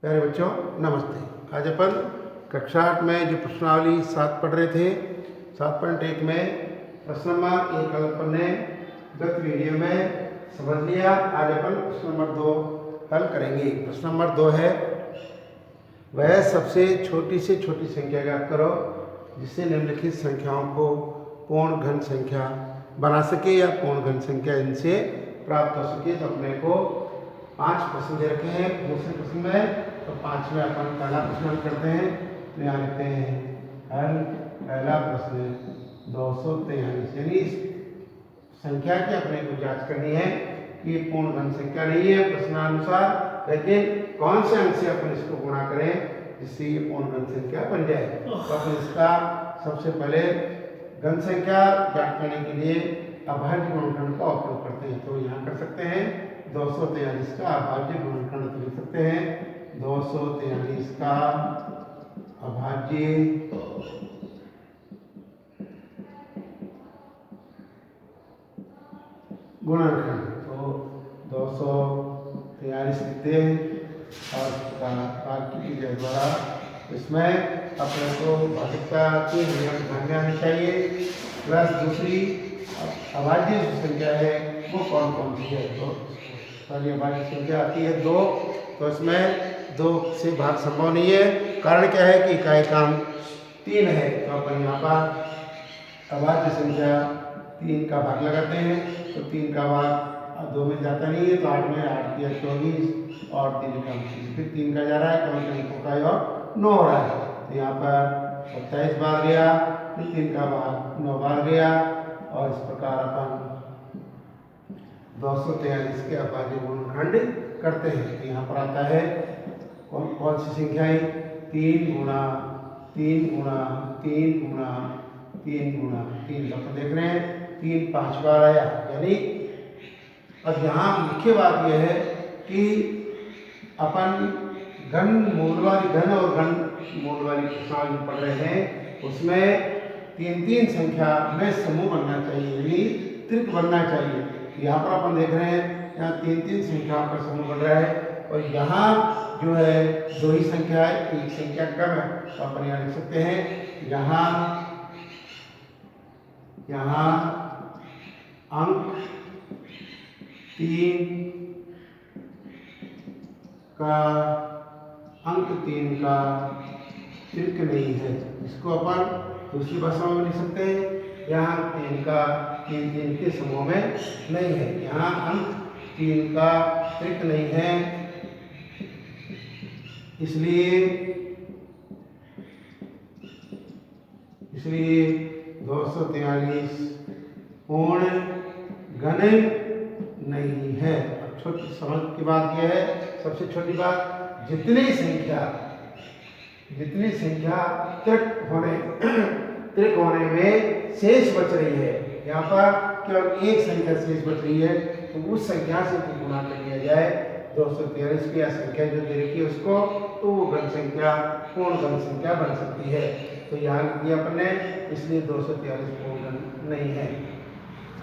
प्यारे बच्चों नमस्ते। आज अपन कक्षा 8 में जो प्रश्नावली 7 पढ़ रहे थे 7.1 में प्रश्न नंबर 1 अपन ने गत वीडियो में समझ लिया। आज अपन प्रश्न नंबर 2 हल करेंगे। प्रश्न नंबर 2 है, वह सबसे छोटी से छोटी संख्या ज्ञात करो जिससे निम्नलिखित संख्याओं को पूर्ण घन संख्या बना सके या पूर्ण घन संख्या इनसे प्राप्त हो सके। तो अपने को 5 प्रश्न दे रखे हैं दूसरे प्रश्न में। तो 5 में अपन पहला प्रश्न हल करते हैं। तो यहाँ लिखते हैं हल पहला प्रश्न 243, यानी इस संख्या की अपने को जांच करनी है कि ये पूर्ण घन संख्या नहीं है प्रश्नानुसार, लेकिन कौन से अंक से अपन इसको गुणा करें जिससे ये पूर्ण घन संख्या बन जाए। तो अपन इसका सबसे पहले घन संख्या ज्ञात करने के लिए अभाज्य गुणनखंड का उपयोग करते हैं। तो यहाँ कर सकते हैं 243 का अभाज्य गुणनखंड तो लिख सकते हैं 243 का अभाज्य गुणनखंड। तो 243 लिखते हैं और इसका द्वारा इसमें अपने को भाज्यता के नियम ध्यान में आनी चाहिए। प्लस दूसरी अभाज्य संख्या है वो कौन कौन सी है। तो पहली अभाज्य संख्या आती है 2। तो इसमें 2 से भाग संभव नहीं है। कारण क्या है कि इकाई काम 3 है। तो अपन यहाँ पर अभाज्य संख्या 3 का भाग लगाते हैं। तो 3 का भाग 2 में जाता नहीं है। तो 8 में 8 किया 24 और 3 का 25, फिर 3 का जा रहा है क्योंकि अंकों का योग 9 हो रहा है। तो यहाँ पर 27 बार गया, फिर 3 का भाग 9 बार गया और इस प्रकार अपन 243 के अभाज्य गुणनखंड करते हैं। तो यहाँ पर आता है कौन कौन सी संख्याएं 3 गुणा 3 गुणा 3 गुणा 3 गुणा 3। तो अपन देख रहे हैं 3 5 बार आया। यानी अब यहाँ मुख्य बात यह है कि अपन घन मूल वाली घन और घन मूल वाली प्रश्नावली पढ़ रहे हैं, उसमें 3-3 संख्या में समूह बनना चाहिए, यानी त्रिक बनना चाहिए। यहाँ पर अपन देख रहे हैं यहाँ 3-3 संख्या पर समूह बन रहा है और यहाँ जो है 2 ही संख्या है, एक संख्या कम है। तो अपन यहाँ लिख सकते हैं यहाँ अंक 3 का त्रिक नहीं है। इसको अपन दूसरी भाषा में लिख सकते हैं यहाँ 3 का 3 के समूह में नहीं है। यहाँ अंक 3 का त्रिक नहीं है, इसलिए 243 पूर्ण घन नहीं है। अब छोटी समझ की बात यह है, सबसे छोटी बात, जितनी संख्या त्रिक होने में शेष बच रही है, यहाँ पर केवल एक संख्या शेष बच रही है, तो उस संख्या से गुणा कर लिया जाए 243 की संख्या जो दे रखी है उसको, तो वो घन संख्या पूर्ण घन संख्या बन सकती है। तो यहाँ लिख दिया अपन ने, इसलिए 243 पूर्ण घन नहीं है।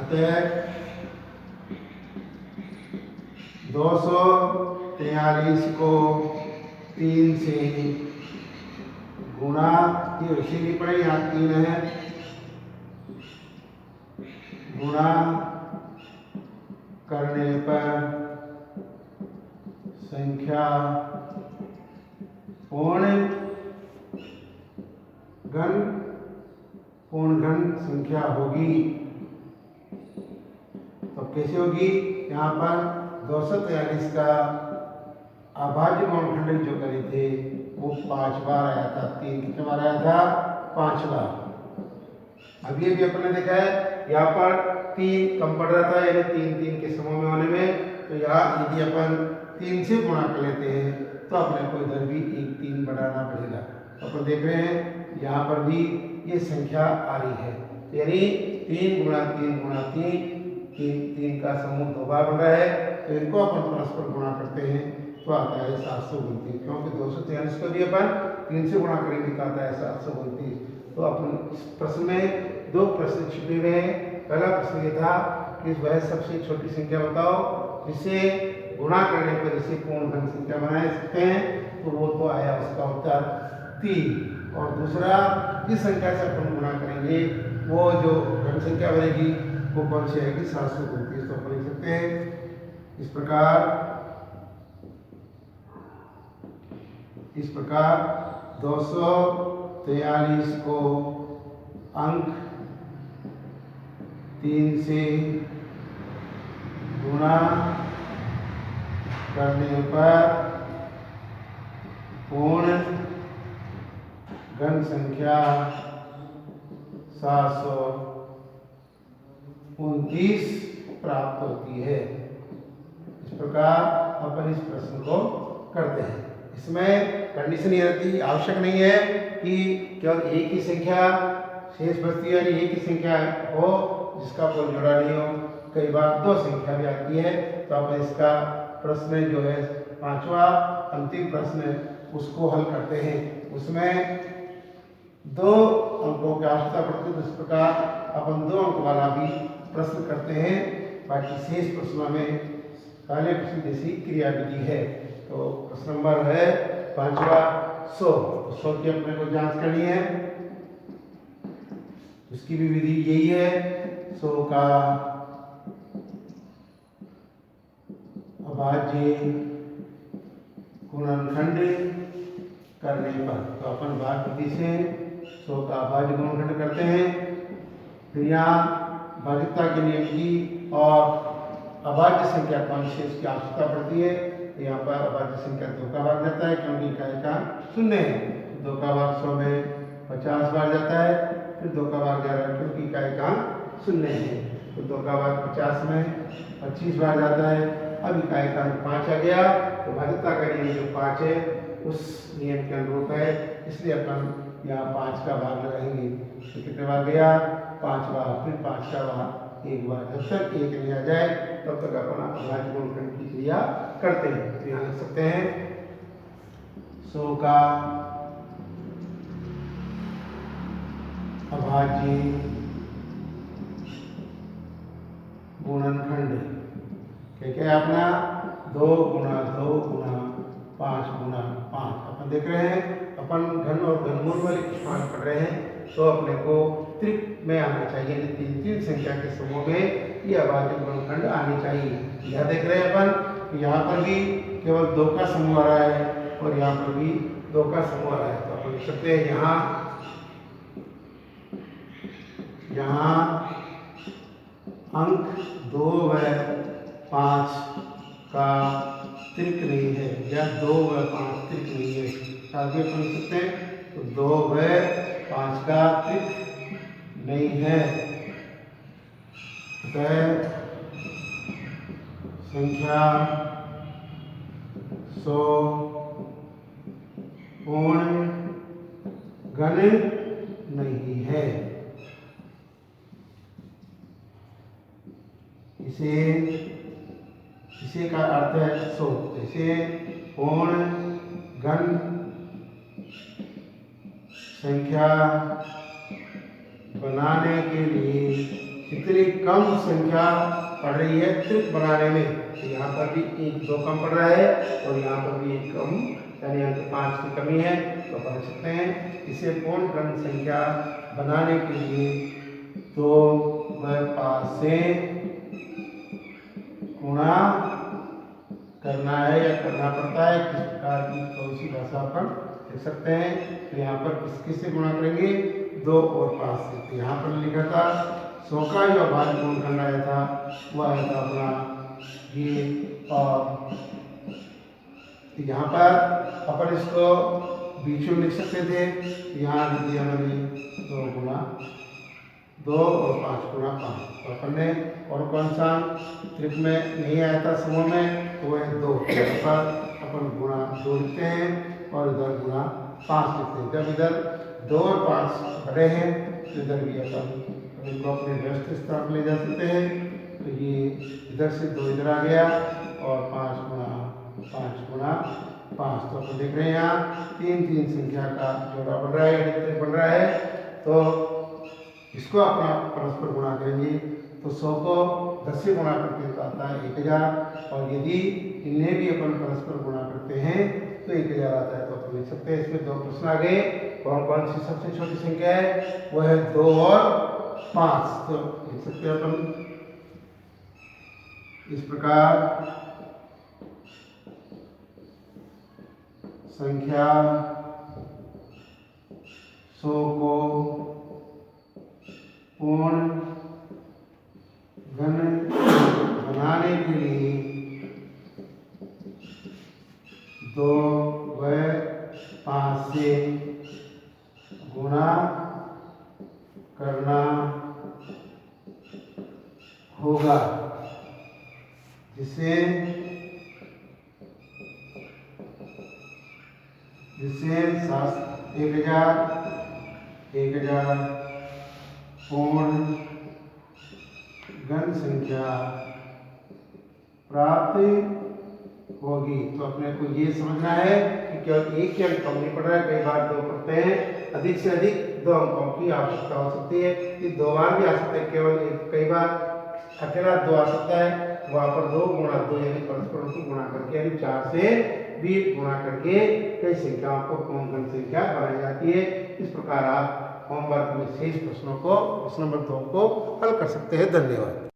अतः 243 को 3 से गुणा, ये उसी नहीं पड़े, यहाँ 3 है, गुणा करने पर संख्या पूर्ण घन संख्या होगी। तो कैसे होगी, यहाँ पर 243 का अभाज्य गुणनखंड जो करे थे वो 5 बार आया था। 3 कितने बार आया था, 5 बार। अब ये भी अपन ने देखा है यहाँ पर 3 कम पड़ रहा था, यानी 3 के समूह में होने में। तो यहाँ यदि अपन 3 से गुणा कर लेते हैं तो अपने को इधर भी एक 3 बढ़ाना पड़ेगा। तो अपन देख रहे हैं यहाँ पर भी ये संख्या आ रही है, यानी 3 गुणा 3 गुणा 3 का समूह 2 बार बन रहा है। तो इनको अपन परस्पर गुणा करते हैं तो आता है 729, क्योंकि 243 को भी अपन 3 से गुणा करेंगे तो आता है 729। तो अपन इस प्रश्न में 2 प्रश्न छिपे हुए हैं। पहला प्रश्न ये था कि वह सबसे छोटी संख्या बताओ जिसे गुणा करने पर इसे पूर्ण घन संख्या बना सकते हैं, तो वो तो आया उसका उत्तर 3। और दूसरा, जिस संख्या से अपन गुणा करेंगे वो जो घन संख्या बनेगी वो कौन सी आएगी? 729। तो अपन लिख सकते हैं इस प्रकार 243 को अंक 3 से गुणा करने पर पूर्ण घन संख्या 729 प्राप्त होती है। इस प्रकार अपन इस प्रश्न को करते हैं। इसमें कंडीशन ये रहती, आवश्यक नहीं है कि केवल एक ही संख्या शेष बचती है, यानी एक ही संख्या हो जिसका कोई जोड़ा नहीं हो। कई बार दो संख्या भी आती है, तो अपन इसका प्रश्न जो है 5वां अंतिम प्रश्न उसको हल करते हैं। उसमें 2 अंकों की आवश्यकता पड़ती है, तो इस प्रकार अपन 2 अंक वाला भी प्रश्न करते हैं। बाकी शेष प्रश्नों में पहले प्रश्न जैसी क्रिया विधि है। तो प्रश्न नंबर है 5वां 100 की अपने को जांच करनी है। उसकी भी विधि यही है, 100 का अभाज्य गुणनखंड करने पर, तो अपन भाग विधि से 100 का अभाज्य गुणनखंड करते हैं। फिर यहाँ भाज्यता के नियम की और अभाज्य संख्या कौन सी इसकी आवश्यकता पड़ती है। तो यहाँ पर अभाज्य संख्या 2 का भाग जाता है, क्योंकि इकाई का 0 है। 2 का भाग 100 में 50 बार जाता है, फिर 2 का भाग 11, क्योंकि इकाई का 0 है। तो 2 का भाग 50 में 25 बार जाता है। अब इकाई का 5 आ गया, तो भाज्यता का नियम जो 5 है उस नियम के अनुरूप है, इसलिए अपन यहाँ 5 का भाग लगाएंगे। तो कितने बार गया? 5 बार, फिर 5 का भाग 1 बार। जब तक 1 नहीं आ जाए तब तक अपन अभाज्य गुणनखंड की क्रिया करते हैं। तो यहाँ लिख सकते हैं 100 का अभाज्य गुणनखंड क्या है अपना? 2 गुणा 2 गुणा 5 गुणा 5। अपन देख रहे हैं अपन घन और घनमूल वाले मान पढ़ रहे हैं, तो अपने को त्रिक में आना चाहिए, 3 संख्या के समूह में ये अभाज्य गुणनखंड आनी चाहिए। यह देख रहे हैं अपन, यहाँ पर भी केवल 2 का समूह आ रहा है और यहाँ पर भी 2 का समूह आ रहा है। तो अपन लिख सकते हैं यहाँ अंक 2 व 5 का त्रिक नहीं है, या 2 व 5 त्रिक नहीं है। आगे अपन लिख सकते हैं तो 2 व 5 का त्रिक नहीं है। संख्या 100 पूर्ण घन नहीं है। इसे का अर्थ है 100। इसे पूर्ण घन संख्या बनाने के लिए कितनी कम संख्या पड़ रही है त्रिक बनाने में। तो यहाँ पर भी 1 2 कम पड़ रहा है और यहाँ पर भी 1 कम, यानी यहाँ 5 की कमी है। तो पढ़ सकते हैं इसे पूर्ण घन संख्या बनाने के लिए 2 व 5 से गुणा करना है या करना पड़ता है। किस प्रकार की कौन सी भाषा पर लिख सकते हैं। तो यहाँ पर किस से गुणा करेंगे? 2 और 5 से। तो यहाँ पर लिखा था 100 का जो अभाज्य गुणनखंड आया था वो आया था अपना ये, और यहाँ पर अपन इसको बीच में लिख सकते थे। यहाँ लिख दिया मैंने 2 गुणा 2 और 5 गुणा 5। तो अपन ने और कौन सा त्रिक में नहीं आया था समूह में, तो वह 2 पर अपन गुणा 2 लिखते हैं और इधर गुणा 5 लिखते हैं। जब इधर 2 और 5 बड़े हैं तो इधर भी अपन इनको अपने व्यवस्थित स्थान पर ले जा सकते हैं। तो ये इधर से 2 इधर आ गया और 5 गुणा 5। तो अपन देख रहे हैं यहाँ 3 संख्या का जोड़ा बन रहा है, त्रिक बन रहा है। तो इसको अपना परस्पर गुणा करेंगे तो 100 को 10 से गुणा करके आता है 1000, और यदि इन्हें भी अपन परस्पर गुणा करते हैं तो 1000 आता है। तो अपन लिख सकते हैं इसमें 2 प्रश्न आ गए। कौन कौन सी सबसे छोटी संख्या है? वह है 2 और 5। तो लिख सकते हैं अपन इस प्रकार, संख्या 100 को पूर्ण घन बनाने के लिए 2 व 5 से गुणा करना होगा, जिसे 1000 पूर्ण घन संख्या प्राप्त होगी। तो अपने को ये समझना है कि केवल एक ही अंक नहीं पड़ रहा है, कई बार 2 पढ़ते हैं, अधिक से अधिक 2 अंकों की आवश्यकता हो सकती है। ये 2 बार भी आ सकते हैं, केवल कई बार अकेला 2 आ सकता है, वहाँ पर 2 गुणा 2 यानी परस्पर को गुणा करके यानी 4 से भी गुणा करके कई संख्याओं को पूर्ण घन संख्या बनाई जाती है। इस प्रकार आप होमवर्क में शेष प्रश्नों को प्रश्न नंबर 2 को हल कर सकते हैं। धन्यवाद।